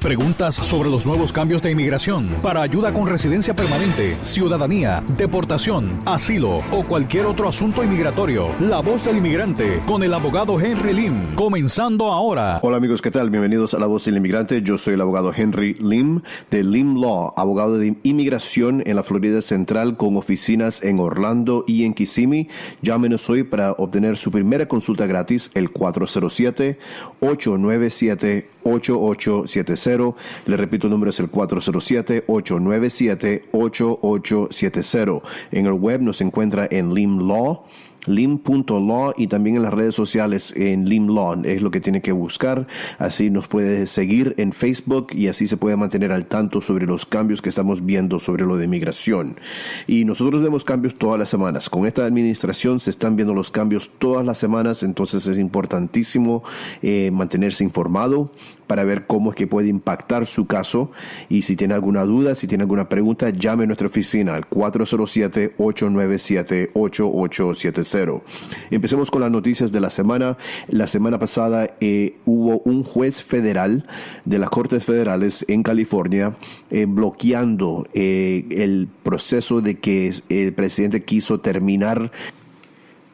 Preguntas sobre los nuevos cambios de inmigración, para ayuda con residencia permanente, ciudadanía, deportación, asilo o cualquier otro asunto inmigratorio. La Voz del Inmigrante con el abogado Henry Lim. Comenzando ahora. Hola amigos, ¿qué tal? Bienvenidos a La Voz del Inmigrante. Yo soy el abogado Henry Lim de Lim Law, abogado de inmigración en la Florida Central con oficinas en Orlando y en Kissimmee. Llámenos hoy para obtener su primera consulta gratis, el 407-897-8870. Le repito, el número es el 407-897-8870. En el web nos encuentra en Lim Law, lim.law, y también en las redes sociales en Lim Law. Es lo que tiene que buscar. Así nos puede seguir en Facebook y así se puede mantener al tanto sobre los cambios que estamos viendo sobre lo de inmigración. Y nosotros vemos cambios todas las semanas. Con esta administración se están viendo los cambios todas las semanas, entonces es importantísimo mantenerse informado para ver cómo es que puede impactar su caso. Y si tiene alguna duda, si tiene alguna pregunta, llame a nuestra oficina al 407-897-8870. Empecemos con las noticias de la semana. La semana pasada hubo un juez federal de las Cortes Federales en California bloqueando el proceso de que el presidente quiso terminar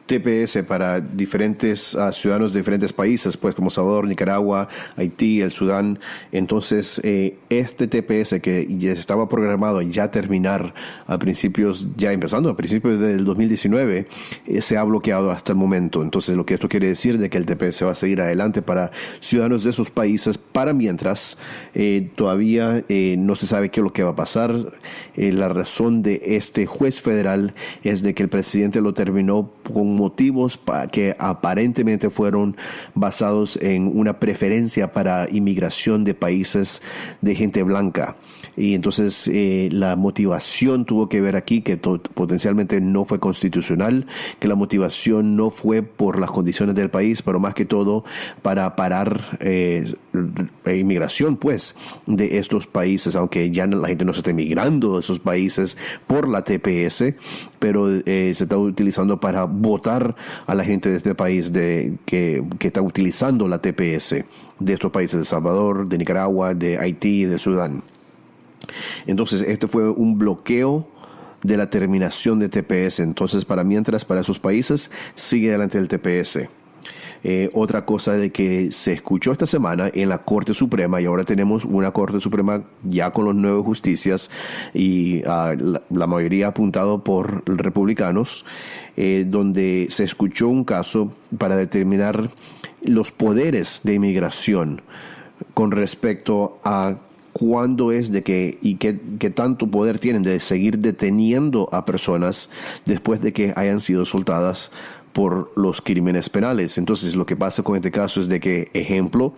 TPS para diferentes ciudadanos de diferentes países, pues como Salvador, Nicaragua, Haití, el Sudán. Entonces, este TPS que ya estaba programado ya terminar empezando a principios del 2019, se ha bloqueado hasta el momento. Entonces, lo que esto quiere decir de que el TPS va a seguir adelante para ciudadanos de esos países para mientras. Todavía no se sabe qué es lo que va a pasar. La razón de este juez federal es de que el presidente lo terminó con motivos que aparentemente fueron basados en una preferencia para inmigración de países de gente blanca. Y entonces la motivación tuvo que ver aquí que potencialmente no fue constitucional, que la motivación no fue por las condiciones del país, pero más que todo para parar inmigración pues de estos países, aunque ya la gente no se está emigrando de esos países por la TPS, pero se está utilizando para votar a la gente de este país que está utilizando la TPS, de estos países de Salvador, de Nicaragua, de Haití y de Sudán. Entonces, este fue un bloqueo de la terminación de TPS. Entonces, para esos países, sigue adelante el TPS. Otra cosa de que se escuchó esta semana en la Corte Suprema, y ahora tenemos una Corte Suprema ya con los nuevos justicias y la mayoría apuntado por republicanos, donde se escuchó un caso para determinar los poderes de inmigración con respecto a cuándo es de que y qué tanto poder tienen de seguir deteniendo a personas después de que hayan sido soltadas por los crímenes penales. Entonces, lo que pasa con este caso es de que, ejemplo,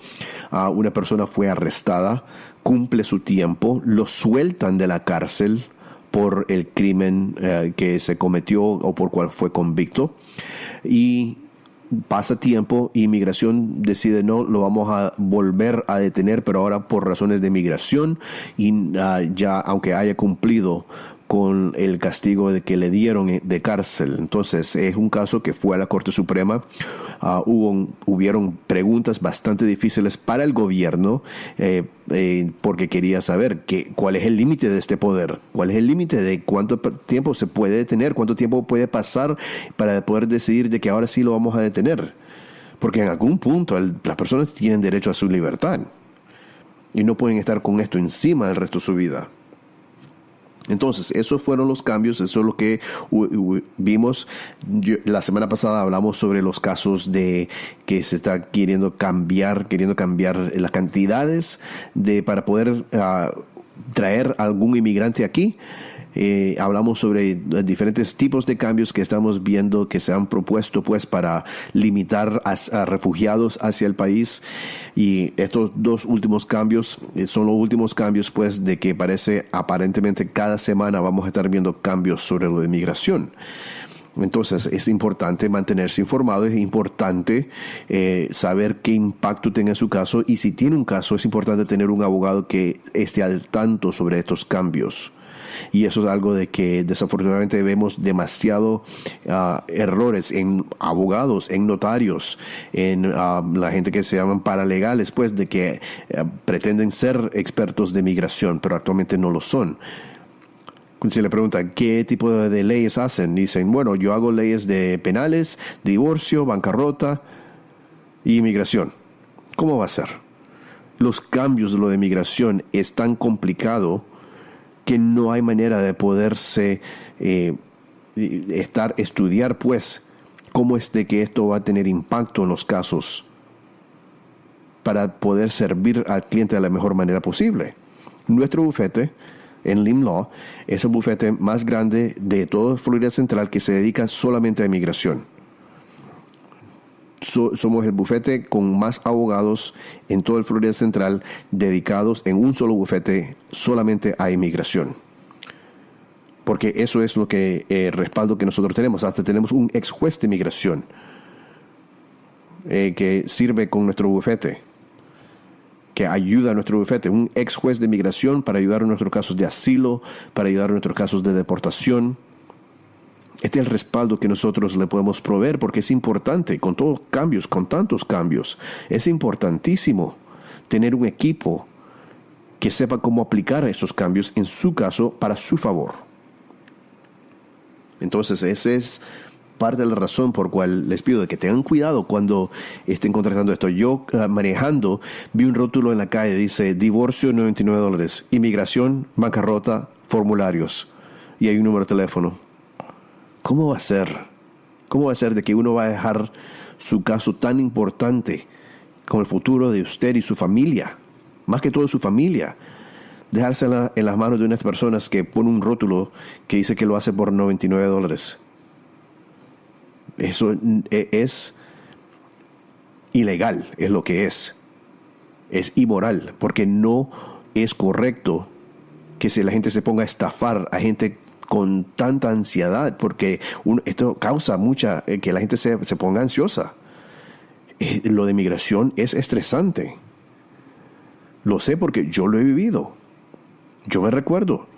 una persona fue arrestada, cumple su tiempo, lo sueltan de la cárcel por el crimen que se cometió o por cual fue convicto, y pasa tiempo, inmigración decide no, lo vamos a volver a detener, pero ahora por razones de migración, y ya aunque haya cumplido con el castigo de que le dieron de cárcel. Entonces, es un caso que fue a la Corte Suprema. Hubieron preguntas bastante difíciles para el gobierno, porque quería saber cuál es el límite de este poder, cuál es el límite de cuánto tiempo se puede detener, cuánto tiempo puede pasar para poder decidir de que ahora sí lo vamos a detener. Porque en algún punto las personas tienen derecho a su libertad y no pueden estar con esto encima del resto de su vida. Entonces, esos fueron los cambios, eso es lo que vimos. La semana pasada hablamos sobre los casos de que se está queriendo cambiar las cantidades para poder traer a algún inmigrante aquí. Hablamos sobre diferentes tipos de cambios que estamos viendo que se han propuesto pues para limitar a refugiados hacia el país, y estos dos últimos cambios son los últimos cambios pues de que aparentemente cada semana vamos a estar viendo cambios sobre lo de migración. Entonces es importante mantenerse informado, es importante saber qué impacto tenga su caso, y si tiene un caso es importante tener un abogado que esté al tanto sobre estos cambios. Y eso es algo de que desafortunadamente vemos demasiado errores en abogados, en notarios, en la gente que se llaman paralegales, pues, de que pretenden ser expertos de migración, pero actualmente no lo son. Si le preguntan qué tipo de leyes hacen, dicen, bueno, yo hago leyes de penales, divorcio, bancarrota y inmigración. ¿Cómo va a ser? Los cambios de lo de migración es tan complicado que no hay manera de poderse estudiar, pues, cómo es de que esto va a tener impacto en los casos para poder servir al cliente de la mejor manera posible. Nuestro bufete en Lim Law es el bufete más grande de toda Florida Central que se dedica solamente a inmigración. Somos el bufete con más abogados en toda Florida Central dedicados en un solo bufete solamente a inmigración. Porque eso es lo que respaldo que nosotros tenemos. Hasta tenemos un ex juez de inmigración que sirve con nuestro bufete, que ayuda a nuestro bufete, un ex juez de migración para ayudar en nuestros casos de asilo, para ayudar en nuestros casos de deportación. Este es el respaldo que nosotros le podemos proveer porque es importante, con todos cambios, con tantos cambios, es importantísimo tener un equipo que sepa cómo aplicar esos cambios en su caso para su favor. Entonces, esa es parte de la razón por cual les pido de que tengan cuidado cuando estén contratando esto. Yo manejando vi un rótulo en la calle, dice divorcio $99, inmigración, bancarrota, formularios, y hay un número de teléfono. ¿Cómo va a ser? ¿Cómo va a ser de que uno va a dejar su caso tan importante con el futuro de usted y su familia, más que todo su familia, dejársela en las manos de unas personas que pone un rótulo que dice que lo hace por $99? Eso es ilegal, es lo que es. Es inmoral, porque no es correcto que si la gente se ponga a estafar a gente con tanta ansiedad, porque esto causa mucha, que la gente se ponga ansiosa. Lo de migración es estresante. Lo sé porque yo lo he vivido. Yo me recuerdo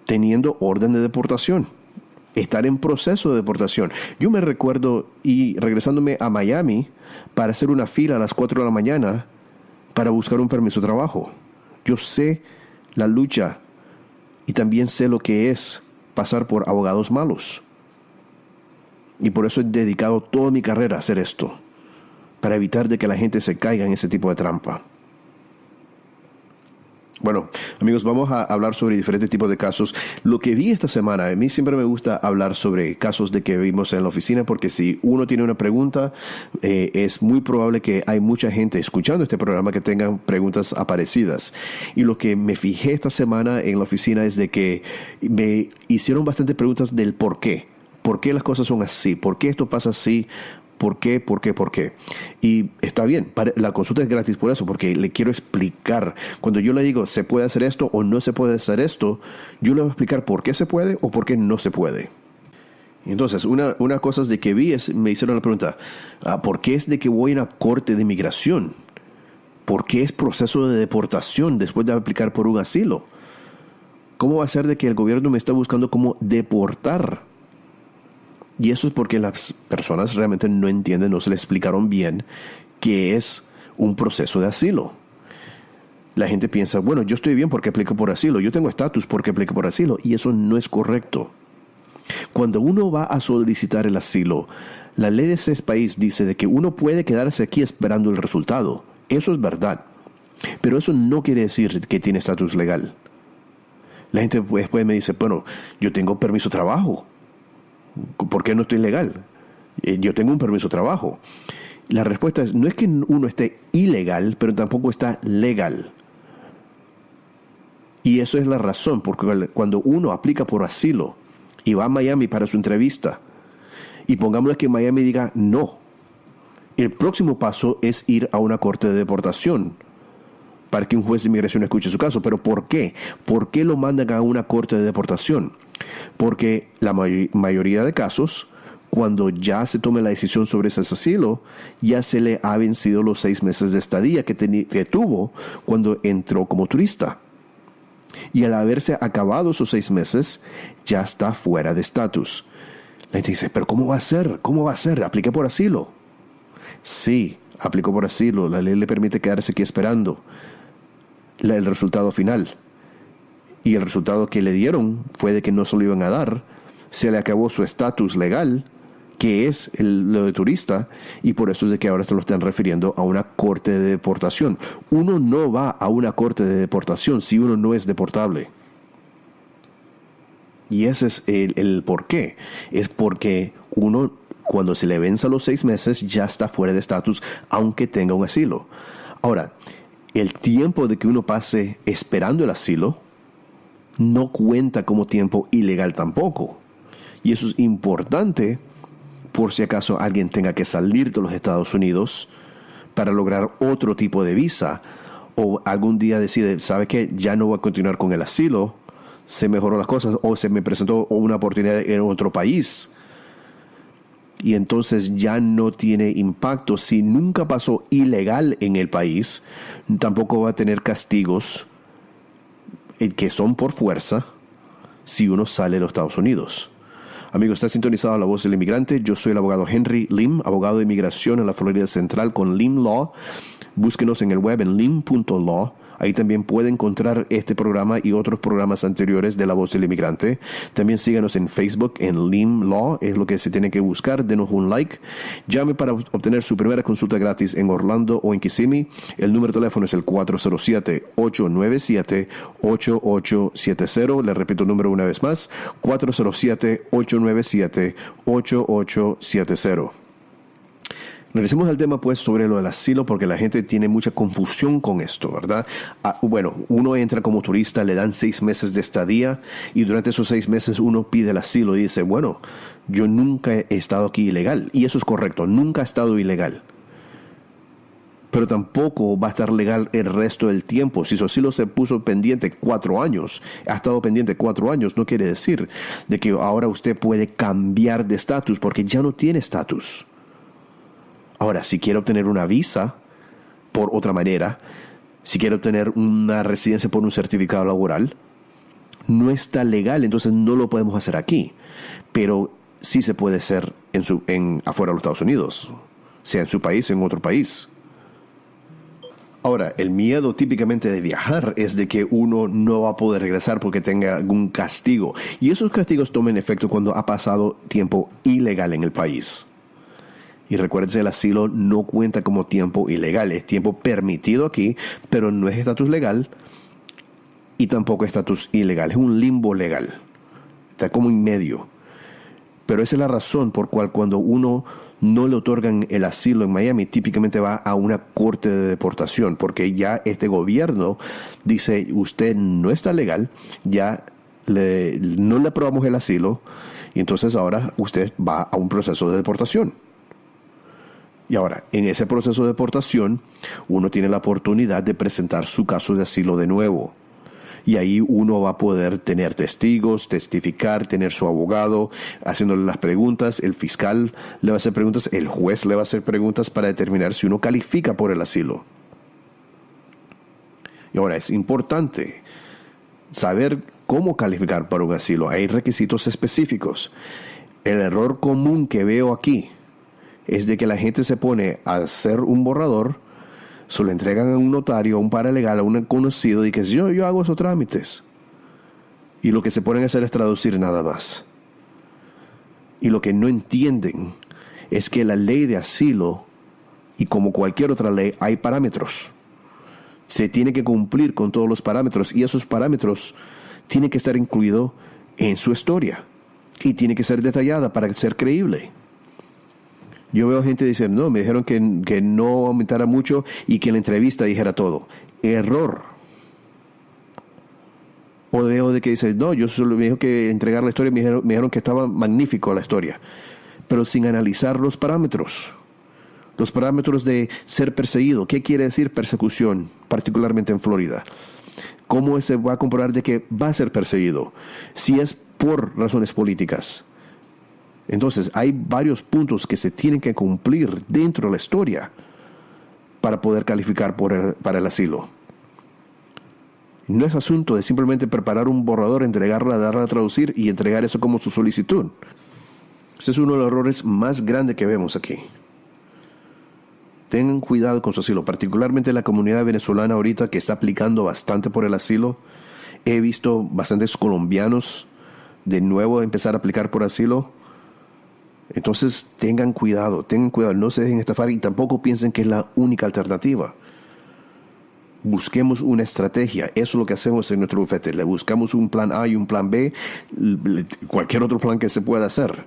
teniendo orden de deportación, estar en proceso de deportación. Yo me recuerdo y regresándome a Miami para hacer una fila a las 4 de la mañana para buscar un permiso de trabajo. Yo sé la lucha y también sé lo que es pasar por abogados malos. Y por eso he dedicado toda mi carrera a hacer esto, para evitar de que la gente se caiga en ese tipo de trampa. Bueno, amigos, vamos a hablar sobre diferentes tipos de casos. Lo que vi esta semana, a mí siempre me gusta hablar sobre casos de que vimos en la oficina, porque si uno tiene una pregunta, es muy probable que hay mucha gente escuchando este programa que tengan preguntas parecidas. Y lo que me fijé esta semana en la oficina es de que me hicieron bastantes preguntas del por qué. ¿Por qué las cosas son así? ¿Por qué esto pasa así? ¿Por qué? ¿Por qué? ¿Por qué? Y está bien, la consulta es gratis por eso, porque le quiero explicar. Cuando yo le digo, ¿se puede hacer esto o no se puede hacer esto? Yo le voy a explicar por qué se puede o por qué no se puede. Entonces, una cosa de que vi es, me hicieron la pregunta, ¿por qué es de que voy a una corte de inmigración? ¿Por qué es proceso de deportación después de aplicar por un asilo? ¿Cómo va a ser de que el gobierno me está buscando cómo deportar? Y eso es porque las personas realmente no entienden, no se les explicaron bien qué es un proceso de asilo. La gente piensa, bueno, yo estoy bien porque aplico por asilo, yo tengo estatus porque aplico por asilo, y eso no es correcto. Cuando uno va a solicitar el asilo, la ley de ese país dice de que uno puede quedarse aquí esperando el resultado. Eso es verdad. Pero eso no quiere decir que tiene estatus legal. La gente después me dice, bueno, yo tengo permiso de trabajo. ¿Por qué no estoy legal? Yo tengo un permiso de trabajo. La respuesta es, no es que uno esté ilegal, pero tampoco está legal. Y eso es la razón, porque cuando uno aplica por asilo y va a Miami para su entrevista, y pongámosle que Miami diga no, el próximo paso es ir a una corte de deportación para que un juez de inmigración escuche su caso. ¿Pero por qué? ¿Por qué lo mandan a una corte de deportación? Porque la mayoría de casos, cuando ya se tome la decisión sobre ese asilo, ya se le ha vencido los 6 meses de estadía que tuvo cuando entró como turista. Y al haberse acabado esos 6 meses, ya está fuera de estatus. La gente dice, pero ¿cómo va a ser? ¿Cómo va a ser? ¿Apliqué por asilo? Sí, aplicó por asilo. La ley le permite quedarse aquí esperando el resultado final. Y el resultado que le dieron fue de que no se lo iban a dar. Se le acabó su estatus legal, que es lo de turista, y por eso es de que ahora se lo están refiriendo a una corte de deportación. Uno no va a una corte de deportación si uno no es deportable. Y ese es el por qué. Es porque uno, cuando se le venza los 6 meses, ya está fuera de estatus, aunque tenga un asilo. Ahora, el tiempo de que uno pase esperando el asilo no cuenta como tiempo ilegal tampoco. Y eso es importante por si acaso alguien tenga que salir de los Estados Unidos para lograr otro tipo de visa, o algún día decide, ¿sabe qué? Ya no voy a continuar con el asilo, se mejoró las cosas, o se me presentó una oportunidad en otro país. Y entonces ya no tiene impacto. Si nunca pasó ilegal en el país, tampoco va a tener castigos que son por fuerza si uno sale de los Estados Unidos. Amigo, está sintonizado a La Voz del Inmigrante. Yo soy el abogado Henry Lim, abogado de inmigración en la Florida Central con Lim Law. Búsquenos en el web en lim.law. Ahí también puede encontrar este programa y otros programas anteriores de La Voz del Inmigrante. También síganos en Facebook en Lim Law, es lo que se tiene que buscar. Denos un like. Llame para obtener su primera consulta gratis en Orlando o en Kissimmee. El número de teléfono es el 407-897-8870. Le repito el número una vez más, 407-897-8870. Regresemos al tema pues sobre lo del asilo, porque la gente tiene mucha confusión con esto, ¿verdad? Bueno, uno entra como turista, le dan 6 meses de estadía y durante esos 6 meses uno pide el asilo y dice, bueno, yo nunca he estado aquí ilegal. Y eso es correcto, nunca ha estado ilegal. Pero tampoco va a estar legal el resto del tiempo. Si su asilo se puso pendiente 4 años, ha estado pendiente 4 años, no quiere decir de que ahora usted puede cambiar de estatus, porque ya no tiene estatus. Ahora, si quiere obtener una visa por otra manera, si quiere obtener una residencia por un certificado laboral, no está legal, entonces no lo podemos hacer aquí. Pero sí se puede hacer afuera de los Estados Unidos, sea en su país o en otro país. Ahora, el miedo típicamente de viajar es de que uno no va a poder regresar porque tenga algún castigo. Y esos castigos toman efecto cuando ha pasado tiempo ilegal en el país. Y recuérdense, el asilo no cuenta como tiempo ilegal, es tiempo permitido aquí, pero no es estatus legal y tampoco estatus ilegal, es un limbo legal, está como en medio. Pero esa es la razón por cual cuando uno no le otorgan el asilo en Miami, típicamente va a una corte de deportación, porque ya este gobierno dice, usted no está legal, ya no le aprobamos el asilo, y entonces ahora usted va a un proceso de deportación. Y ahora, en ese proceso de deportación, uno tiene la oportunidad de presentar su caso de asilo de nuevo. Y ahí uno va a poder tener testigos, testificar, tener su abogado, haciéndole las preguntas. El fiscal le va a hacer preguntas, el juez le va a hacer preguntas para determinar si uno califica por el asilo. Y ahora, es importante saber cómo calificar para un asilo. Hay requisitos específicos. El error común que veo aquí es de que la gente se pone a hacer un borrador, se lo entregan a un notario, a un paralegal, a un conocido, y que yo hago esos trámites. Y lo que se ponen a hacer es traducir nada más. Y lo que no entienden es que la ley de asilo, y como cualquier otra ley, hay parámetros. Se tiene que cumplir con todos los parámetros, y esos parámetros tienen que estar incluidos en su historia. Y tiene que ser detallada para ser creíble. Yo veo gente diciendo, no, me dijeron que no aumentara mucho y que en la entrevista dijera todo. Error. O veo de que dice, no, yo solo me dijo que entregar la historia, me dijeron que estaba magnífico la historia. Pero sin analizar los parámetros. Los parámetros de ser perseguido. ¿Qué quiere decir persecución, particularmente en Florida? ¿Cómo se va a comprobar de que va a ser perseguido? Si es por razones políticas. Entonces, hay varios puntos que se tienen que cumplir dentro de la historia para poder calificar para el asilo. No es asunto de simplemente preparar un borrador, entregarla, darla a traducir y entregar eso como su solicitud. Ese es uno de los errores más grandes que vemos aquí. Tengan cuidado con su asilo, particularmente la comunidad venezolana ahorita que está aplicando bastante por el asilo. He visto bastantes colombianos de nuevo empezar a aplicar por asilo. Entonces tengan cuidado, no se dejen estafar y tampoco piensen que es la única alternativa. Busquemos una estrategia, eso es lo que hacemos en nuestro bufete. Le buscamos un plan A y un plan B, cualquier otro plan que se pueda hacer.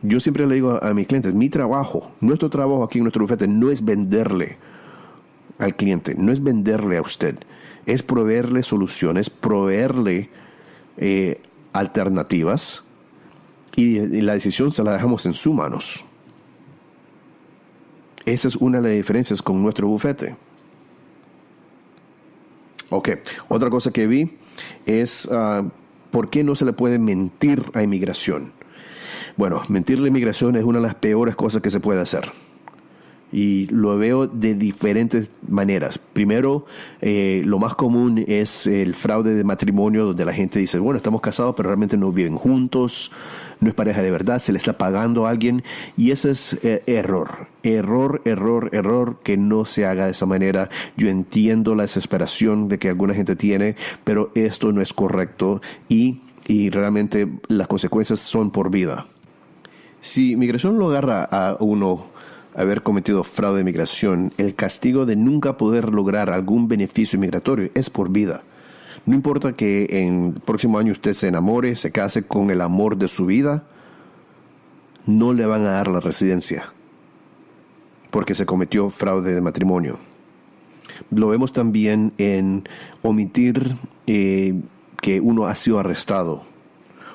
Yo siempre le digo a mis clientes, nuestro trabajo aquí en nuestro bufete no es venderle al cliente, no es venderle a usted, es proveerle soluciones, proveerle alternativas y la decisión se la dejamos en sus manos. Esa es una de las diferencias con nuestro bufete. Ok, otra cosa que vi es ¿por qué no se le puede mentir a inmigración? Bueno, mentirle a inmigración es una de las peores cosas que se puede hacer. Y lo veo de diferentes maneras. Primero, lo más común es el fraude de matrimonio, donde la gente dice, bueno, estamos casados, pero realmente no viven juntos, no es pareja de verdad, se le está pagando a alguien. Y ese es error, que no se haga de esa manera. Yo entiendo la desesperación de que alguna gente tiene, pero esto no es correcto y realmente las consecuencias son por vida. Si migración lo agarra a uno haber cometido fraude de migración, el castigo de nunca poder lograr algún beneficio migratorio es por vida. No importa que en el próximo año usted se enamore, se case con el amor de su vida, no le van a dar la residencia porque se cometió fraude de matrimonio. Lo vemos también en omitir que uno ha sido arrestado.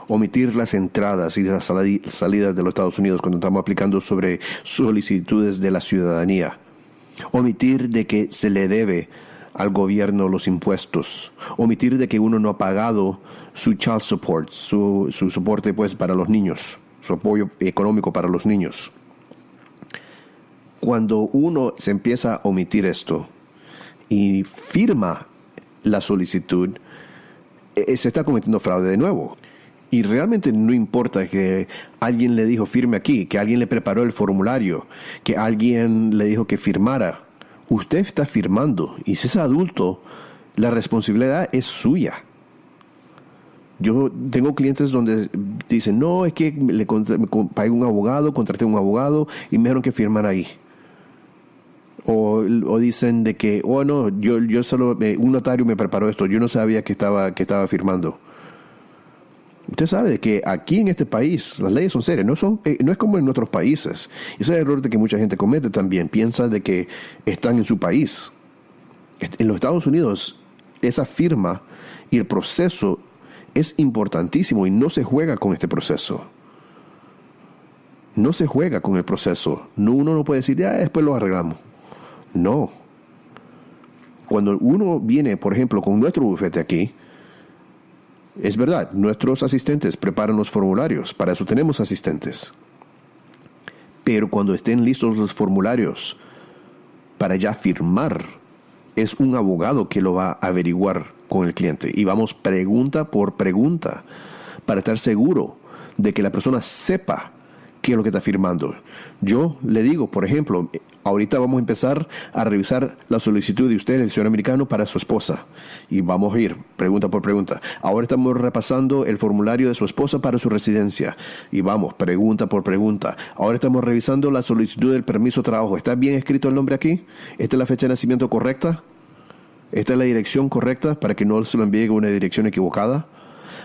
Omitir las entradas y las salidas de los Estados Unidos cuando estamos aplicando sobre solicitudes de la ciudadanía. Omitir de que se le debe al gobierno los impuestos. Omitir de que uno no ha pagado su child support, su soporte pues para los niños, su apoyo económico para los niños. Cuando uno se empieza a omitir esto y firma la solicitud, se está cometiendo fraude de nuevo. Y realmente no importa que alguien le dijo firme aquí, que alguien le preparó el formulario, que alguien le dijo que firmara. Usted está firmando y si es adulto, la responsabilidad es suya. Yo tengo clientes donde dicen, no, es que me pagué un abogado, contraté un abogado y me dijeron que firmara ahí. O dicen de que, no, yo solo, un notario me preparó esto, yo no sabía que estaba firmando. Usted sabe que aquí en este país las leyes son serias, no es como en otros países. Ese es el error de que mucha gente comete también. Piensa de que están en su país. En los Estados Unidos, esa firma y el proceso es importantísimo y no se juega con este proceso. No se juega con el proceso. Uno no puede decir, después lo arreglamos. No. Cuando uno viene, por ejemplo, con nuestro bufete aquí, es verdad, nuestros asistentes preparan los formularios, para eso tenemos asistentes. Pero cuando estén listos los formularios para ya firmar, es un abogado que lo va a averiguar con el cliente. Y vamos pregunta por pregunta para estar seguro de que la persona sepa qué es lo que está firmando. Yo le digo, por ejemplo, ahorita vamos a empezar a revisar la solicitud de usted, el ciudadano americano, para su esposa. Y vamos a ir pregunta por pregunta. Ahora estamos repasando el formulario de su esposa para su residencia. Y vamos, pregunta por pregunta. Ahora estamos revisando la solicitud del permiso de trabajo. ¿Está bien escrito el nombre aquí? ¿Esta es la fecha de nacimiento correcta? ¿Esta es la dirección correcta para que no se lo envíe a una dirección equivocada?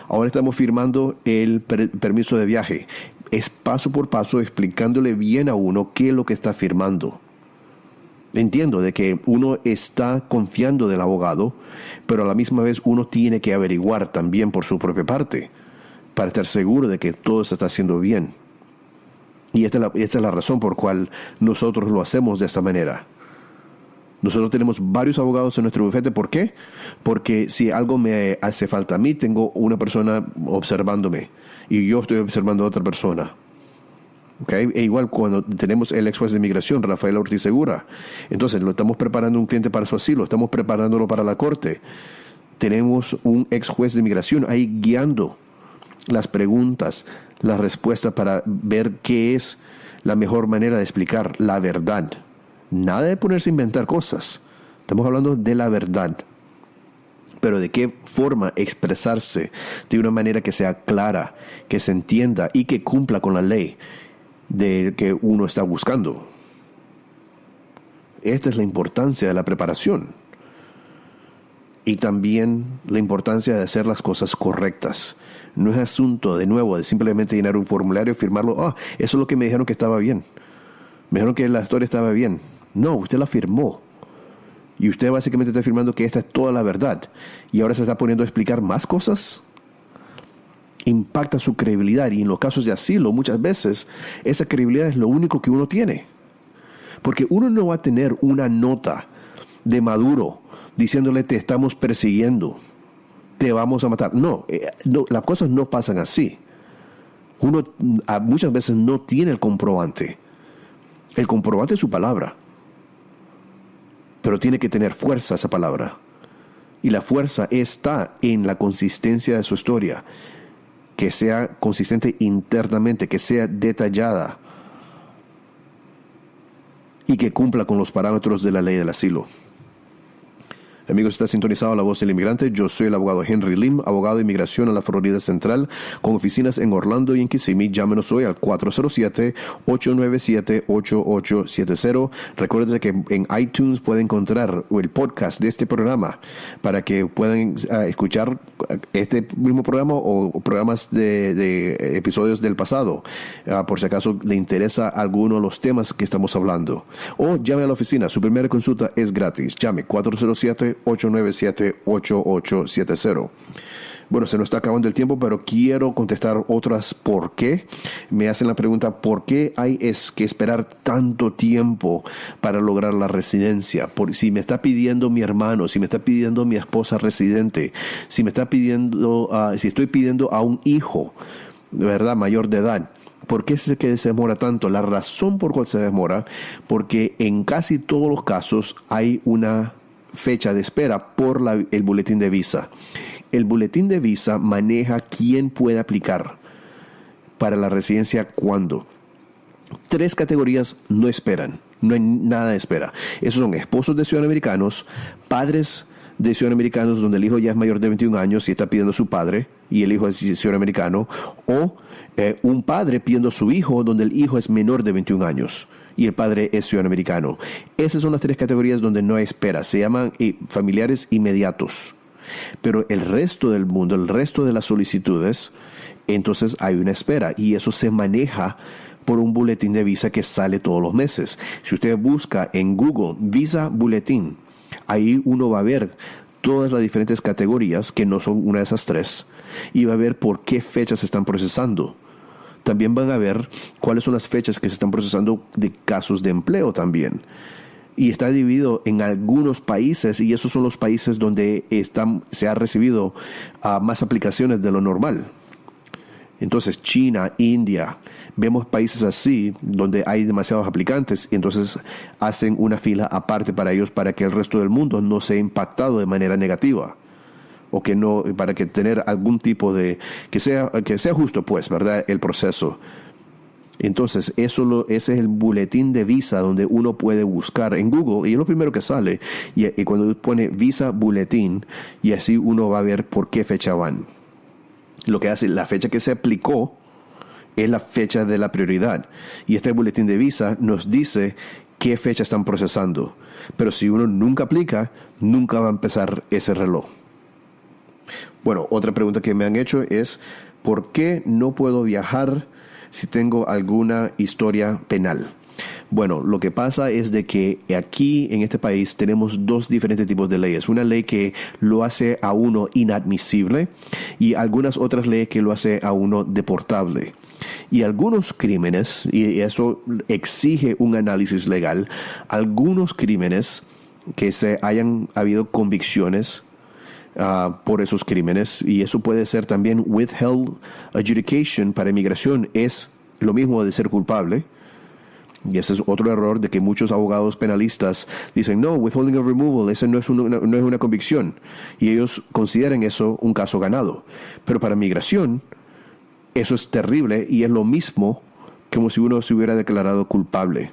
Ahora estamos firmando el permiso de viaje. Es paso por paso explicándole bien a uno qué es lo que está firmando. Entiendo de que uno está confiando del abogado, pero a la misma vez uno tiene que averiguar también por su propia parte para estar seguro de que todo se está haciendo bien. Y esta es la razón por cual nosotros lo hacemos de esta manera. Nosotros tenemos varios abogados en nuestro bufete. ¿Por qué? Porque si algo me hace falta a mí, tengo una persona observándome y yo estoy observando a otra persona. ¿Okay? E igual cuando tenemos el ex juez de inmigración, Rafael Ortiz Segura. Entonces, lo estamos preparando un cliente para su asilo, estamos preparándolo para la corte. tenemos un ex juez de inmigración ahí guiando las preguntas, las respuestas para ver qué es la mejor manera de explicar la verdad. Nada de ponerse a inventar cosas. Estamos hablando de la verdad. Pero de qué forma expresarse de una manera que sea clara, que se entienda y que cumpla con la ley de que uno está buscando. Esta es la importancia de la preparación. Y también la importancia de hacer las cosas correctas. No es asunto, de nuevo, de simplemente llenar un formulario y firmarlo. Eso es lo que me dijeron que estaba bien. Me dijeron que la historia estaba bien. No, usted la firmó. Y usted básicamente está afirmando que esta es toda la verdad. Y ahora se está poniendo a explicar más cosas. Impacta su credibilidad. Y en los casos de asilo, muchas veces, esa credibilidad es lo único que uno tiene. Porque uno no va a tener una nota de Maduro diciéndole te estamos persiguiendo, te vamos a matar. No, las cosas no pasan así. Uno muchas veces no tiene el comprobante. El comprobante es su palabra. Pero tiene que tener fuerza esa palabra. Y la fuerza está en la consistencia de su historia. Que sea consistente internamente, que sea detallada. Y que cumpla con los parámetros de la ley del asilo. Amigos, está sintonizado La Voz del Inmigrante. Yo soy el abogado Henry Lim, abogado de inmigración en la Florida Central, con oficinas en Orlando y en Kissimmee. Llámenos hoy al 407-897-8870. Recuerden que en iTunes pueden encontrar el podcast de este programa para que puedan escuchar este mismo programa o programas de episodios del pasado, por si acaso le interesa alguno de los temas que estamos hablando. O llame a la oficina. Su primera consulta es gratis. Llame 407-897-8870. Bueno, se nos está acabando el tiempo, pero quiero contestar otras por qué. Me hacen la pregunta, ¿por qué hay que esperar tanto tiempo para lograr la residencia? Si me está pidiendo mi hermano, si me está pidiendo mi esposa residente, si me está pidiendo, si estoy pidiendo a un hijo, de verdad, mayor de edad, ¿por qué es que se demora tanto? La razón por cual se demora, porque en casi todos los casos hay una fecha de espera por el boletín de visa. El boletín de visa maneja quién puede aplicar para la residencia cuándo. 3 categorías no esperan, no hay nada de espera. Esos son esposos de ciudadanos americanos, padres de ciudadanos americanos donde el hijo ya es mayor de 21 años y está pidiendo a su padre y el hijo es ciudadano americano, o un padre pidiendo a su hijo donde el hijo es menor de 21 años. Y el padre es ciudadano americano. Esas son las 3 categorías donde no hay espera. Se llaman familiares inmediatos. Pero el resto del mundo, el resto de las solicitudes, entonces hay una espera. Y eso se maneja por un boletín de visa que sale todos los meses. Si usted busca en Google Visa Bulletin, ahí uno va a ver todas las diferentes categorías, que no son una de esas 3, y va a ver por qué fechas se están procesando. También van a ver cuáles son las fechas que se están procesando de casos de empleo también. Y está dividido en algunos países, y esos son los países donde se ha recibido más aplicaciones de lo normal. Entonces, China, India, vemos países así donde hay demasiados aplicantes, y entonces hacen una fila aparte para ellos, para que el resto del mundo no sea impactado de manera negativa. O que no, para que tener algún tipo de, que sea justo, pues, ¿verdad? El proceso. Entonces, ese es el boletín de visa donde uno puede buscar en Google, y es lo primero que sale. Y cuando pone Visa Bulletin, y así uno va a ver por qué fecha van. Lo que hace, la fecha que se aplicó es la fecha de la prioridad. Y este boletín de visa nos dice qué fecha están procesando. Pero si uno nunca aplica, nunca va a empezar ese reloj. Bueno, otra pregunta que me han hecho es, ¿por qué no puedo viajar si tengo alguna historia penal? Bueno, lo que pasa es de que aquí en este país tenemos 2 diferentes tipos de leyes. Una ley que lo hace a uno inadmisible y algunas otras leyes que lo hace a uno deportable. Y algunos crímenes, y eso exige un análisis legal, algunos crímenes que hayan habido convicciones por esos crímenes, y eso puede ser también withheld adjudication para inmigración, es lo mismo de ser culpable. Y ese es otro error de que muchos abogados penalistas dicen, no, withholding of removal, esa no es una convicción. Y ellos consideran eso un caso ganado. Pero para migración, eso es terrible y es lo mismo como si uno se hubiera declarado culpable.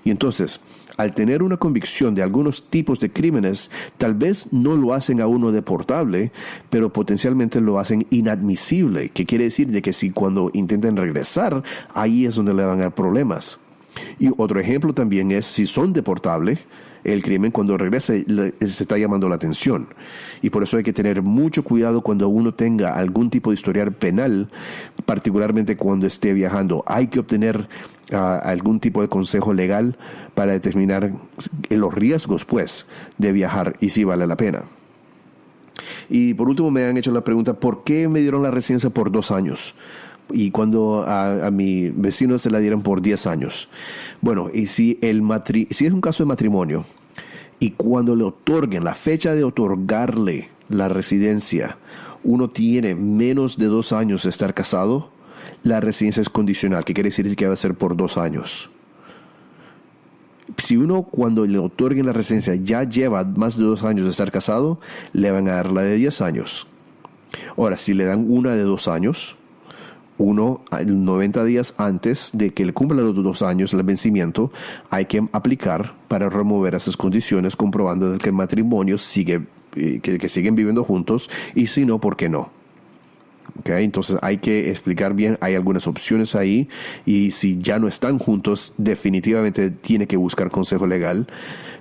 Y entonces, al tener una convicción de algunos tipos de crímenes, tal vez no lo hacen a uno deportable, pero potencialmente lo hacen inadmisible, que quiere decir de que si cuando intenten regresar, ahí es donde le van a dar problemas. Y otro ejemplo también es si son deportables, el crimen cuando regrese se está llamando la atención. Y por eso hay que tener mucho cuidado cuando uno tenga algún tipo de historial penal, particularmente cuando esté viajando. Hay que obtener algún tipo de consejo legal para determinar los riesgos, pues, de viajar y si vale la pena. Y por último me han hecho la pregunta, ¿por qué me dieron la residencia por 2 años? Y cuando a mi vecino se la dieron por 10 años. Bueno, y si es un caso de matrimonio y cuando le otorguen la fecha de otorgarle la residencia, uno tiene menos de 2 años de estar casado, la residencia es condicional, que quiere decir que va a ser por 2 años. Si uno cuando le otorguen la residencia ya lleva más de 2 años de estar casado, le van a dar la de 10 años. Ahora, si le dan una de 2 años, 90 días antes de que le cumpla los 2 años el vencimiento, hay que aplicar para remover esas condiciones, comprobando que el matrimonio sigue, que siguen viviendo juntos, y si no, ¿por qué no? Okay, entonces hay que explicar bien, hay algunas opciones ahí, y si ya no están juntos, definitivamente tiene que buscar consejo legal.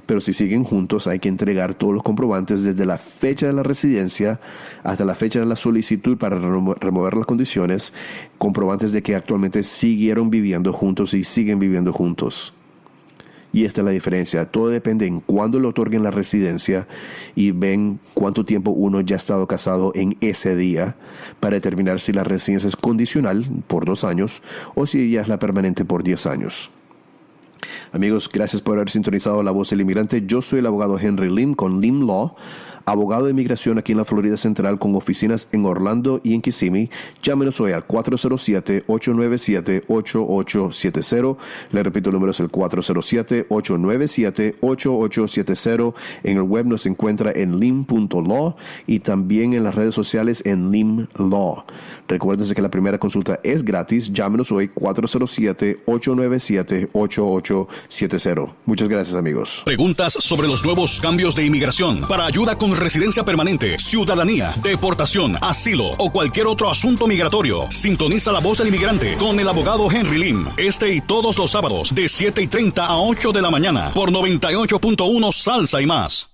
Pero si siguen juntos, hay que entregar todos los comprobantes desde la fecha de la residencia hasta la fecha de la solicitud para remover las condiciones, comprobantes de que actualmente siguieron viviendo juntos y siguen viviendo juntos. Y esta es la diferencia. Todo depende en cuándo le otorguen la residencia y ven cuánto tiempo uno ya ha estado casado en ese día para determinar si la residencia es condicional por 2 años o si ella es la permanente por 10 años. Amigos, gracias por haber sintonizado La Voz del Inmigrante. Yo soy el abogado Henry Lim con Lim Law, abogado de inmigración aquí en la Florida Central con oficinas en Orlando y en Kissimmee. Llámenos hoy al 407-897-8870. Le repito, el número es el 407-897-8870. En el web nos encuentra en lim.law y también en las redes sociales en Lim Law. Recuérdense que la primera consulta es gratis. Llámenos hoy 407-897-8870. Muchas gracias, amigos. Preguntas sobre los nuevos cambios de inmigración. Para ayuda con residencia permanente, ciudadanía, deportación, asilo o cualquier otro asunto migratorio, sintoniza La Voz del Inmigrante con el abogado Henry Lim. Este y todos los sábados de 7:30 a 8 de la mañana por 98.1 Salsa y más.